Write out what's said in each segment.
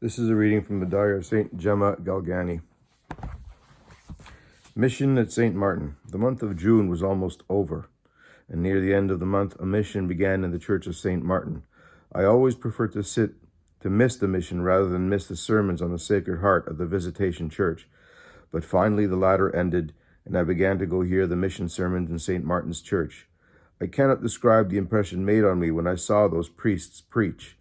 This is a reading from the diary of St. Gemma Galgani. Mission at St. Martin. The month of June was almost over, and near the end of the month a mission began in the church of St. Martin. I always prefer to miss the mission rather than miss the sermons on the Sacred Heart of the Visitation Church. But finally the latter ended, and I began to go hear the mission sermons in St. Martin's Church. I cannot describe the impression made on me when I saw those priests preach.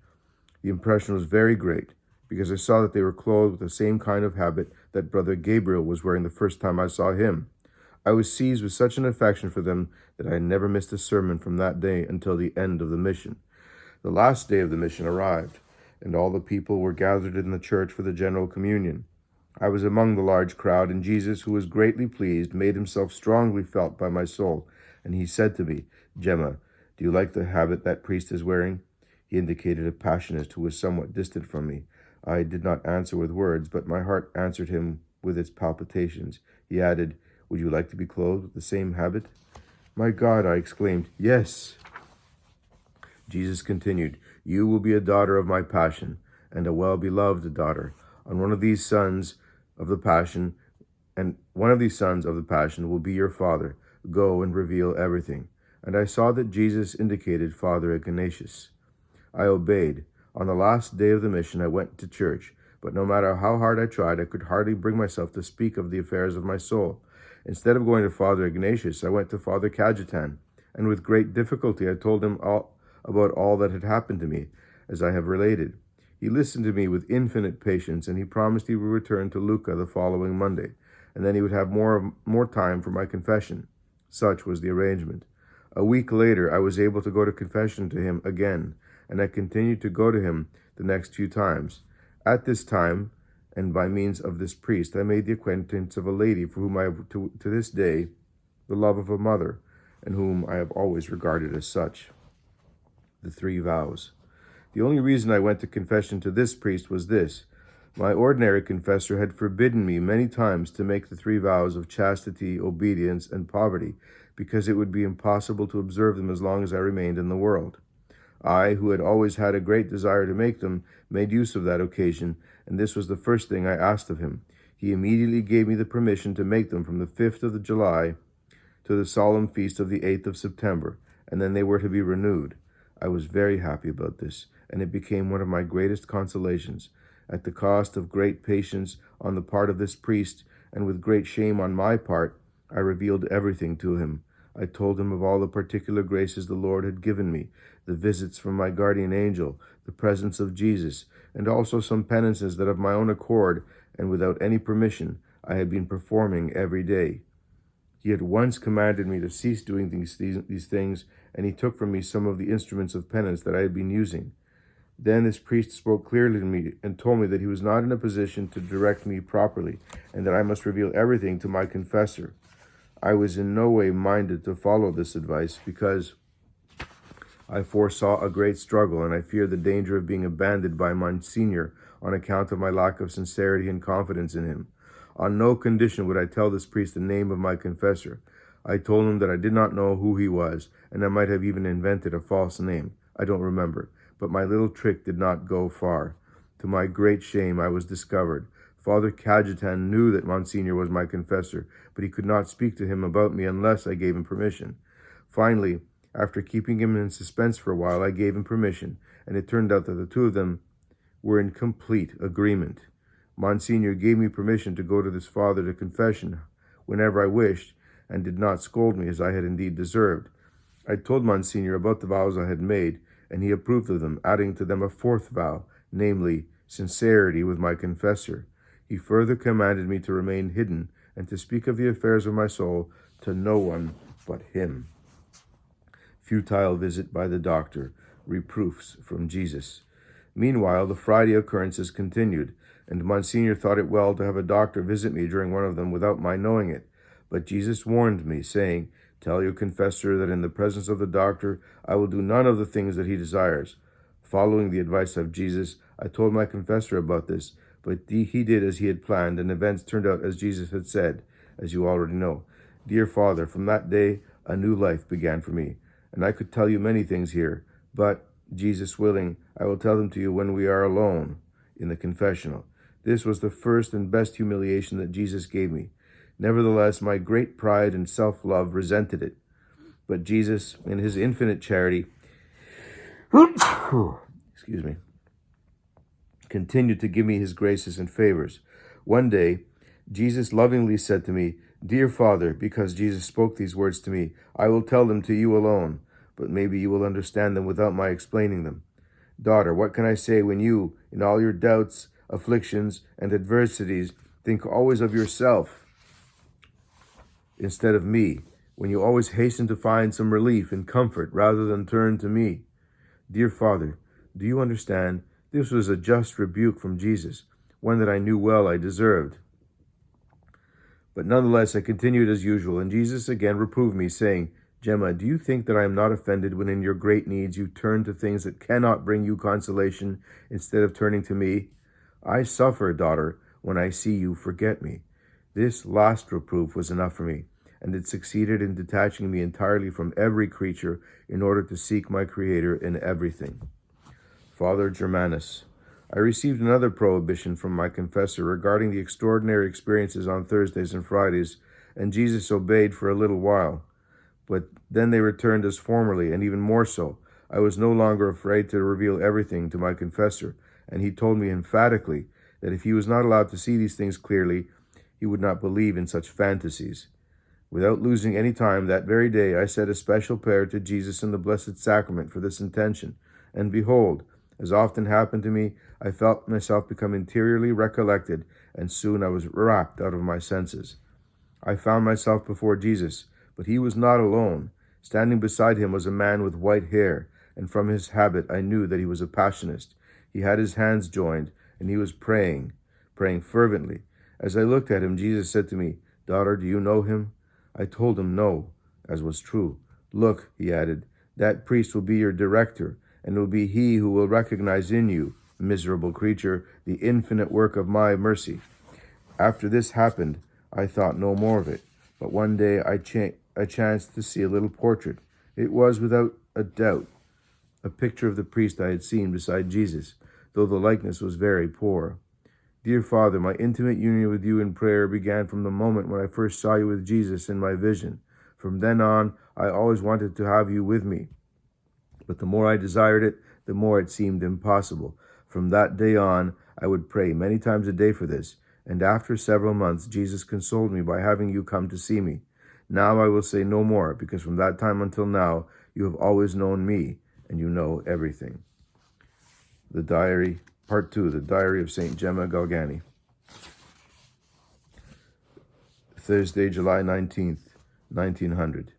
The impression was very great, because I saw that they were clothed with the same kind of habit that Brother Gabriel was wearing the first time I saw him. I was seized with such an affection for them that I never missed a sermon from that day until the end of the mission. The last day of the mission arrived, and all the people were gathered in the church for the general communion. I was among the large crowd, and Jesus, who was greatly pleased, made himself strongly felt by my soul, and he said to me, "Gemma, do you like the habit that priest is wearing?" He indicated a Passionist who was somewhat distant from me. I did not answer with words, but my heart answered him with its palpitations. He added, "Would you like to be clothed with the same habit?" "My God," I exclaimed, "yes." Jesus continued, "You will be a daughter of my passion, and a well-beloved daughter. On one of these sons of the passion, will be your father. Go and reveal everything." And I saw that Jesus indicated Father Ignatius. I obeyed. On the last day of the mission, I went to church, but no matter how hard I tried, I could hardly bring myself to speak of the affairs of my soul. Instead of going to Father Ignatius, I went to Father Cajetan, and with great difficulty I told him about all that had happened to me, as I have related. He listened to me with infinite patience, and he promised he would return to Lucca the following Monday, and then he would have more time for my confession. Such was the arrangement. A week later, I was able to go to confession to him again, and I continued to go to him the next few times. At this time, and by means of this priest, I made the acquaintance of a lady for whom I have to this day the love of a mother, and whom I have always regarded as such. The 3 vows. The only reason I went to confession to this priest was this. My ordinary confessor had forbidden me many times to make the 3 vows of chastity, obedience, and poverty, because it would be impossible to observe them as long as I remained in the world. I, who had always had a great desire to make them, made use of that occasion, and this was the first thing I asked of him. He immediately gave me the permission to make them from the 5th of July to the solemn feast of the 8th of September, and then they were to be renewed. I was very happy about this, and it became one of my greatest consolations. At the cost of great patience on the part of this priest, and with great shame on my part, I revealed everything to him. I told him of all the particular graces the Lord had given me, the visits from my guardian angel, the presence of Jesus, and also some penances that of my own accord, and without any permission, I had been performing every day. He had once commanded me to cease doing these things, and he took from me some of the instruments of penance that I had been using. Then this priest spoke clearly to me and told me that he was not in a position to direct me properly, and that I must reveal everything to my confessor. I was in no way minded to follow this advice, because I foresaw a great struggle, and I feared the danger of being abandoned by Monsignor on account of my lack of sincerity and confidence in him. On no condition would I tell this priest the name of my confessor. I told him that I did not know who he was, and I might have even invented a false name. I don't remember, but my little trick did not go far. To my great shame, I was discovered. Father Cajetan knew that Monsignor was my confessor, but he could not speak to him about me unless I gave him permission. Finally, after keeping him in suspense for a while, I gave him permission, and it turned out that the two of them were in complete agreement. Monsignor gave me permission to go to this father to confession whenever I wished, and did not scold me, as I had indeed deserved. I told Monsignor about the vows I had made, and he approved of them, adding to them a 4th vow, namely, sincerity with my confessor. He further commanded me to remain hidden, and to speak of the affairs of my soul to no one but him. Futile visit by the doctor. Reproofs from Jesus. Meanwhile, the Friday occurrences continued, and Monsignor thought it well to have a doctor visit me during one of them without my knowing it. But Jesus warned me, saying, "Tell your confessor that in the presence of the doctor I will do none of the things that he desires." Following the advice of Jesus, I told my confessor about this, but he did as he had planned, and events turned out as Jesus had said, as you already know. Dear Father, from that day a new life began for me, and I could tell you many things here, but, Jesus willing, I will tell them to you when we are alone. in the confessional. This was the first and best humiliation that Jesus gave me. Nevertheless, my great pride and self-love resented it. But Jesus, in his infinite charity, excuse me, continued to give me his graces and favors. One day, Jesus lovingly said to me, "Dear Father," because Jesus spoke these words to me, "I will tell them to you alone, but maybe you will understand them without my explaining them. Daughter, what can I say when you, in all your doubts, afflictions, and adversities, think always of yourself instead of me, when you always hasten to find some relief and comfort rather than turn to me? Dear Father, do you understand? This was a just rebuke from Jesus, one that I knew well I deserved. But nonetheless, I continued as usual, and Jesus again reproved me, saying, Gemma, do you think that I am not offended when in your great needs you turn to things that cannot bring you consolation instead of turning to me? I suffer, daughter, when I see you forget me. This last reproof was enough for me, and it succeeded in detaching me entirely from every creature in order to seek my Creator in everything. Father Germanus, I received another prohibition from my confessor regarding the extraordinary experiences on Thursdays and Fridays, and Jesus obeyed for a little while. But then they returned as formerly, and even more so. I was no longer afraid to reveal everything to my confessor, and he told me emphatically that if he was not allowed to see these things clearly, he would not believe in such fantasies. Without losing any time, that very day I said a special prayer to Jesus in the Blessed Sacrament for this intention, and behold, as often happened to me, I felt myself become interiorly recollected, and soon I was rapt out of my senses. I found myself before Jesus, but he was not alone. Standing beside him was a man with white hair, and from his habit I knew that he was a Passionist. He had his hands joined, and he was praying fervently. As I looked at him, Jesus said to me, Daughter, do you know him? I told him no, as was true. Look, he added, that priest will be your director, and it will be he who will recognize in you, miserable creature, the infinite work of my mercy. After this happened, I thought no more of it, but one day I chanced to see a little portrait. It was, without a doubt, a picture of the priest I had seen beside Jesus, though the likeness was very poor. Dear Father, my intimate union with you in prayer began from the moment when I first saw you with Jesus in my vision. From then on, I always wanted to have you with me. But the more I desired it, the more it seemed impossible. From that day on, I would pray many times a day for this, and after several months, Jesus consoled me by having you come to see me. Now I will say no more, because from that time until now, you have always known me, and you know everything. The Diary, Part 2, The Diary of St. Gemma Galgani. Thursday, July 19th, 1900.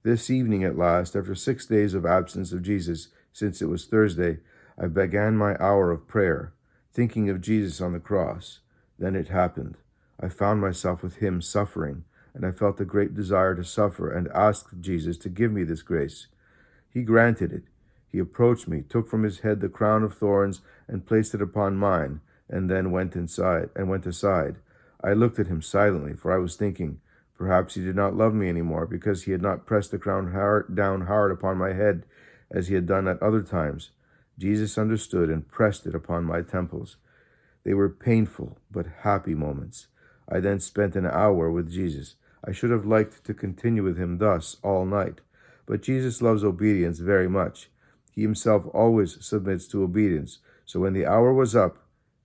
This evening at last, after 6 days of absence of Jesus, since it was Thursday, I began my hour of prayer, thinking of Jesus on the cross. Then it happened. I found myself with him suffering, and I felt a great desire to suffer and asked Jesus to give me this grace. He granted it. He approached me, took from his head the crown of thorns, and placed it upon mine, and then went aside. I looked at him silently, for I was thinking, perhaps he did not love me any more, because he had not pressed the crown down hard upon my head, as he had done at other times. Jesus understood and pressed it upon my temples. They were painful but happy moments. I then spent an hour with Jesus. I should have liked to continue with him thus all night, but Jesus loves obedience very much. He himself always submits to obedience, so when the hour was up,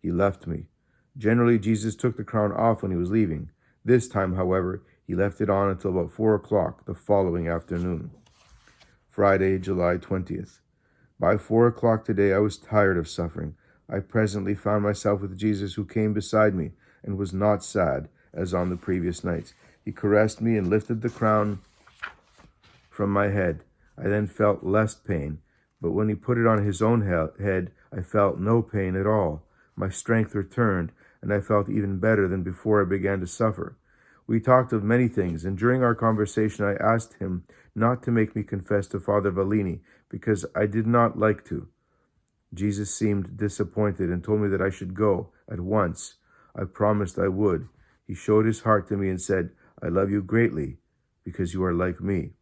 he left me. Generally, Jesus took the crown off when he was leaving. This time, however, he left it on until about 4 o'clock the following afternoon. Friday, July 20th. By 4 o'clock today, I was tired of suffering. I presently found myself with Jesus, who came beside me and was not sad, as on the previous nights. He caressed me and lifted the crown from my head. I then felt less pain, but when he put it on his own head, I felt no pain at all. My strength returned, and I felt even better than before I began to suffer. We talked of many things, and during our conversation I asked him not to make me confess to Father Vallini, because I did not like to. Jesus seemed disappointed and told me that I should go at once. I promised I would. He showed his heart to me and said, I love you greatly, because you are like me.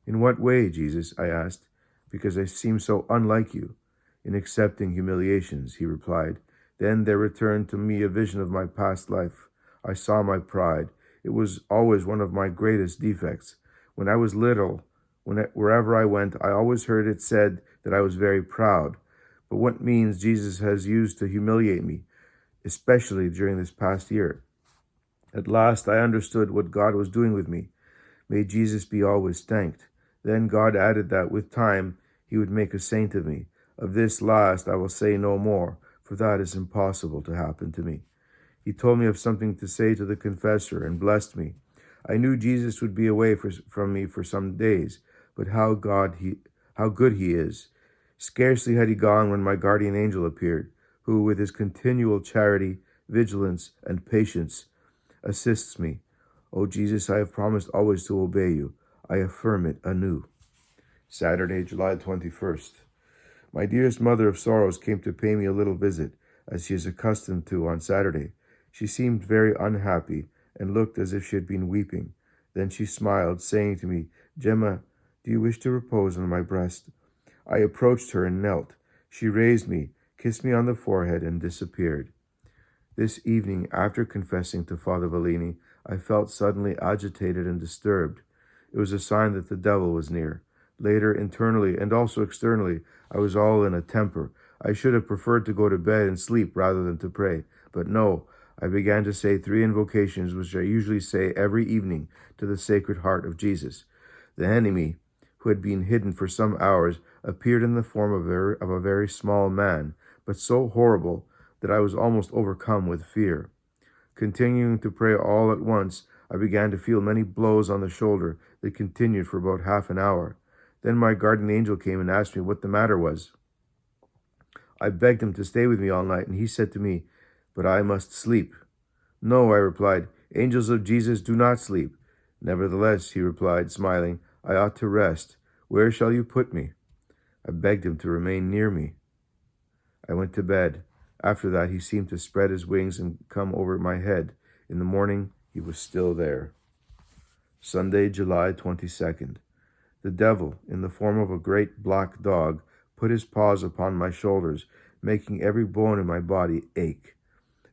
In what way, Jesus? I asked. Because I seem so unlike you. In accepting humiliations, he replied. Then there returned to me a vision of my past life. I saw my pride. It was always one of my greatest defects. When I was little, wherever I went, I always heard it said that I was very proud. But what means Jesus has used to humiliate me, especially during this past year. At last I understood what God was doing with me. May Jesus be always thanked. Then God added that with time he would make a saint of me. Of this last I will say no more, for that is impossible to happen to me. He told me of something to say to the confessor and blessed me. I knew Jesus would be away from me for some days, but how good he is. Scarcely had he gone when my guardian angel appeared, who with his continual charity, vigilance, and patience assists me. O Jesus, I have promised always to obey you. I affirm it anew. Saturday, July 21st. My dearest mother of sorrows came to pay me a little visit, as she is accustomed to on Saturday. She seemed very unhappy and looked as if she had been weeping. Then she smiled, saying to me, "Gemma, do you wish to repose on my breast?" I approached her and knelt. She raised me, kissed me on the forehead, and disappeared. This evening, after confessing to Father Vellini, I felt suddenly agitated and disturbed. It was a sign that the devil was near. Later, internally and also externally, I was all in a temper. I should have preferred to go to bed and sleep rather than to pray. But no, I began to say 3 invocations, which I usually say every evening to the Sacred Heart of Jesus. The enemy, who had been hidden for some hours, appeared in the form of a very small man, but so horrible that I was almost overcome with fear. Continuing to pray all at once, I began to feel many blows on the shoulder that continued for about half an hour. Then my guardian angel came and asked me what the matter was. I begged him to stay with me all night, and he said to me, "But I must sleep." "No," I replied, "angels of Jesus do not sleep." "Nevertheless," he replied, smiling, "I ought to rest. Where shall you put me?" I begged him to remain near me. I went to bed. After that, he seemed to spread his wings and come over my head. In the morning, he was still there. Sunday, July 22nd. The devil, in the form of a great black dog, put his paws upon my shoulders, making every bone in my body ache.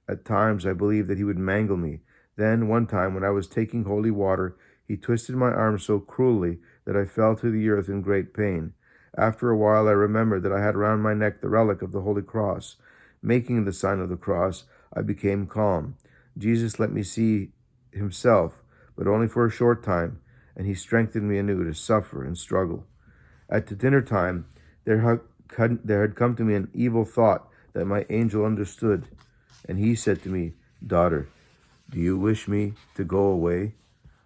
At times, I believed that he would mangle me. Then, one time, when I was taking holy water, he twisted my arm so cruelly that I fell to the earth in great pain. After a while, I remembered that I had round my neck the relic of the Holy Cross. Making the sign of the cross, I became calm. Jesus let me see himself, but only for a short time, and he strengthened me anew to suffer and struggle. At the dinner time, there had come to me an evil thought that my angel understood, and he said to me, "Daughter, do you wish me to go away?"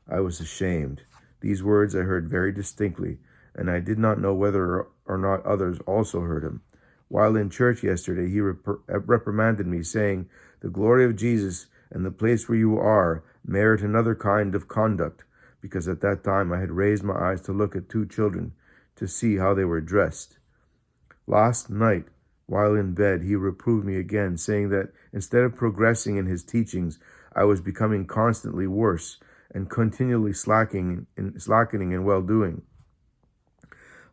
I was ashamed. These words I heard very distinctly, and I did not know whether or not others also heard him. While in church yesterday, he reprimanded me, saying, "The glory of Jesus and the place where you are merit another kind of conduct," because at that time I had raised my eyes to look at 2 children, to see how they were dressed. Last night, while in bed, he reproved me again, saying that instead of progressing in his teachings, I was becoming constantly worse and continually slackening in well-doing.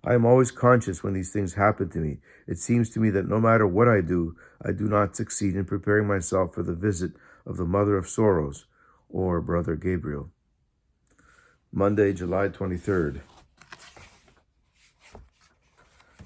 I am always conscious when these things happen to me. It seems to me that no matter what I do not succeed in preparing myself for the visit of the Mother of Sorrows or Brother Gabriel. Monday, July 23rd.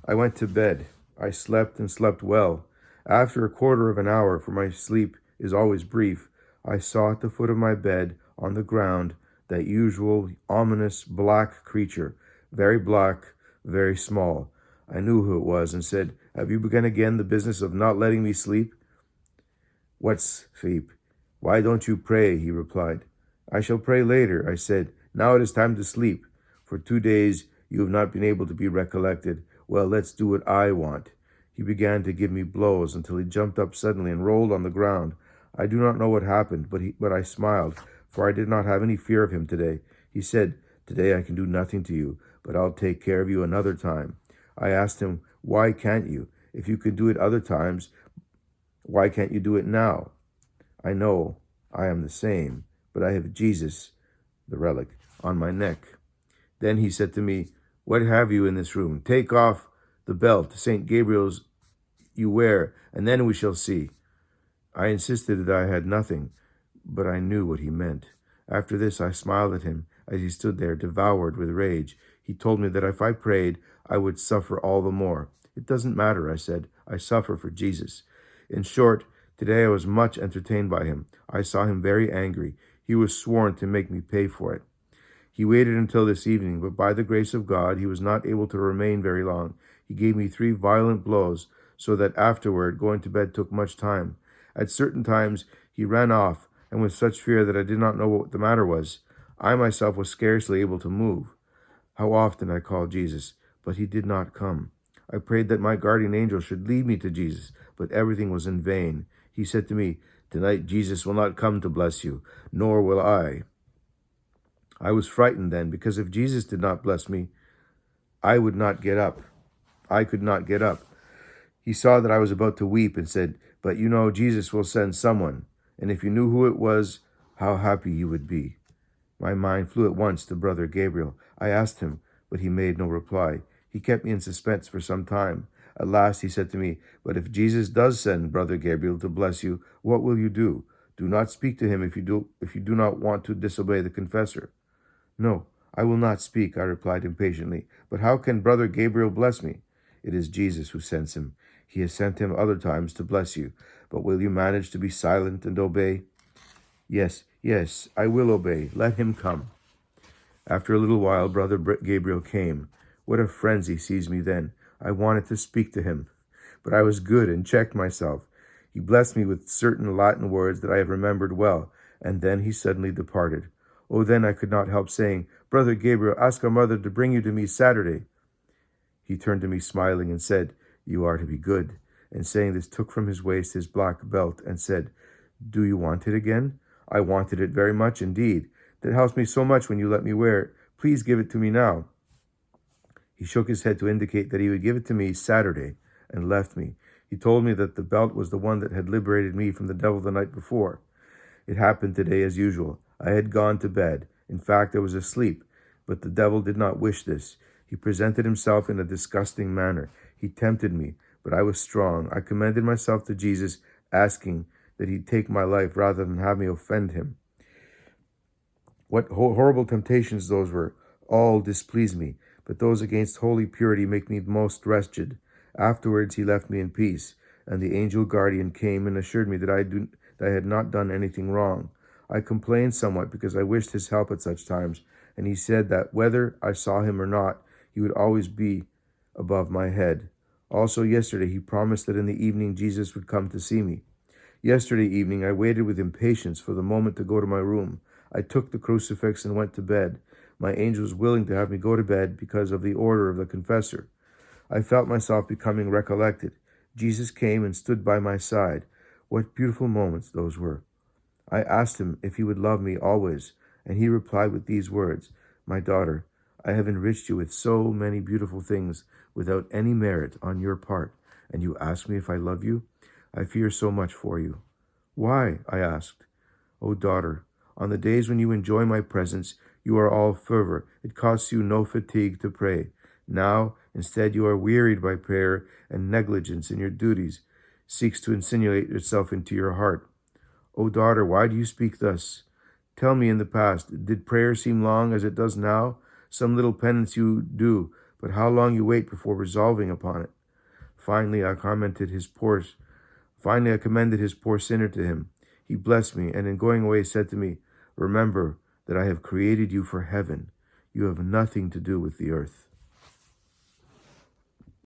I went to bed. I slept and slept well. After a quarter of an hour, for my sleep is always brief, I saw at the foot of my bed, on the ground, that usual ominous black creature, very black, very small. I knew who it was and said, "Have you begun again the business of not letting me sleep?" "What sleep? Why don't you pray?" he replied. "I shall pray later," I said. "Now it is time to sleep. For 2 days you have not been able to be recollected. Well, let's do what I want." He began to give me blows until he jumped up suddenly and rolled on the ground. I do not know what happened, but I smiled, for I did not have any fear of him today. He said, "Today I can do nothing to you, but I'll take care of you another time." I asked him, "Why can't you? If you can do it other times, why can't you do it now?" I know I am the same, but I have Jesus, the relic, on my neck. Then he said to me, "What have you in this room? Take off the belt St. Gabriel's you wear, and then we shall see." I insisted that I had nothing, but I knew what he meant. After this, I smiled at him as he stood there, devoured with rage. He told me that if I prayed, I would suffer all the more. It doesn't matter, I said. I suffer for Jesus. In short, today I was much entertained by him. I saw him very angry. He was sworn to make me pay for it. He waited until this evening, but by the grace of God, he was not able to remain very long. He gave me 3 violent blows, so that afterward going to bed took much time. At certain times he ran off, and with such fear that I did not know what the matter was. I myself was scarcely able to move. How often I called Jesus, but he did not come. I prayed that my guardian angel should lead me to Jesus, but everything was in vain. He said to me, "Tonight Jesus will not come to bless you, nor will I." I was frightened then, because if Jesus did not bless me, I would not get up. I could not get up. He saw that I was about to weep and said, "But you know Jesus will send someone, and if you knew who it was, how happy you would be." My mind flew at once to Brother Gabriel. I asked him, but he made no reply. He kept me in suspense for some time. At last he said to me, "But if Jesus does send Brother Gabriel to bless you, what will you do? Do not speak to him if you do not want to disobey the confessor." "No, I will not speak," I replied impatiently. "But how can Brother Gabriel bless me?" "It is Jesus who sends him. He has sent him other times to bless you. But will you manage to be silent and obey?" Yes, I will obey. Let him come." After a little while, Brother Gabriel came. What a frenzy seized me then. I wanted to speak to him, but I was good and checked myself. He blessed me with certain Latin words that I have remembered well, and then he suddenly departed. Oh, then I could not help saying, "Brother Gabriel, ask our mother to bring you to me Saturday." He turned to me smiling and said, "You are to be good." And saying this, took from his waist his black belt and said, "Do you want it again?" "I wanted it very much indeed. That helps me so much when you let me wear it. Please give it to me now." He shook his head to indicate that he would give it to me Saturday, and left me. He told me that the belt was the one that had liberated me from the devil the night before. It happened today as usual. I had gone to bed. In fact, I was asleep, but the devil did not wish this. He presented himself in a disgusting manner. He tempted me, but I was strong. I commended myself to Jesus, asking that he'd take my life rather than have me offend him. What horrible temptations those were! All displease me, but those against holy purity make me most wretched. Afterwards he left me in peace, and the angel guardian came and assured me that I had not done anything wrong. I complained somewhat because I wished his help at such times, and he said that whether I saw him or not, he would always be above my head. Also yesterday he promised that in the evening Jesus would come to see me. Yesterday evening I waited with impatience for the moment to go to my room. I took the crucifix and went to bed. My angel was willing to have me go to bed because of the order of the confessor. I felt myself becoming recollected. Jesus came and stood by my side. What beautiful moments those were. I asked him if he would love me always, and he replied with these words, "My daughter, I have enriched you with so many beautiful things without any merit on your part, and you ask me if I love you? I fear so much for you." "Why?" I asked. "Oh, daughter, on the days when you enjoy my presence, you are all fervor. It costs you no fatigue to pray. Now, instead, you are wearied by prayer, and negligence in your duties seeks to insinuate itself into your heart. Oh, daughter, why do you speak thus? Tell me, in the past, did prayer seem long as it does now? Some little penance you do, but how long you wait before resolving upon it." Finally, I commended his poor sinner to him. He blessed me, and in going away said to me, "Remember that I have created you for heaven. You have nothing to do with the earth."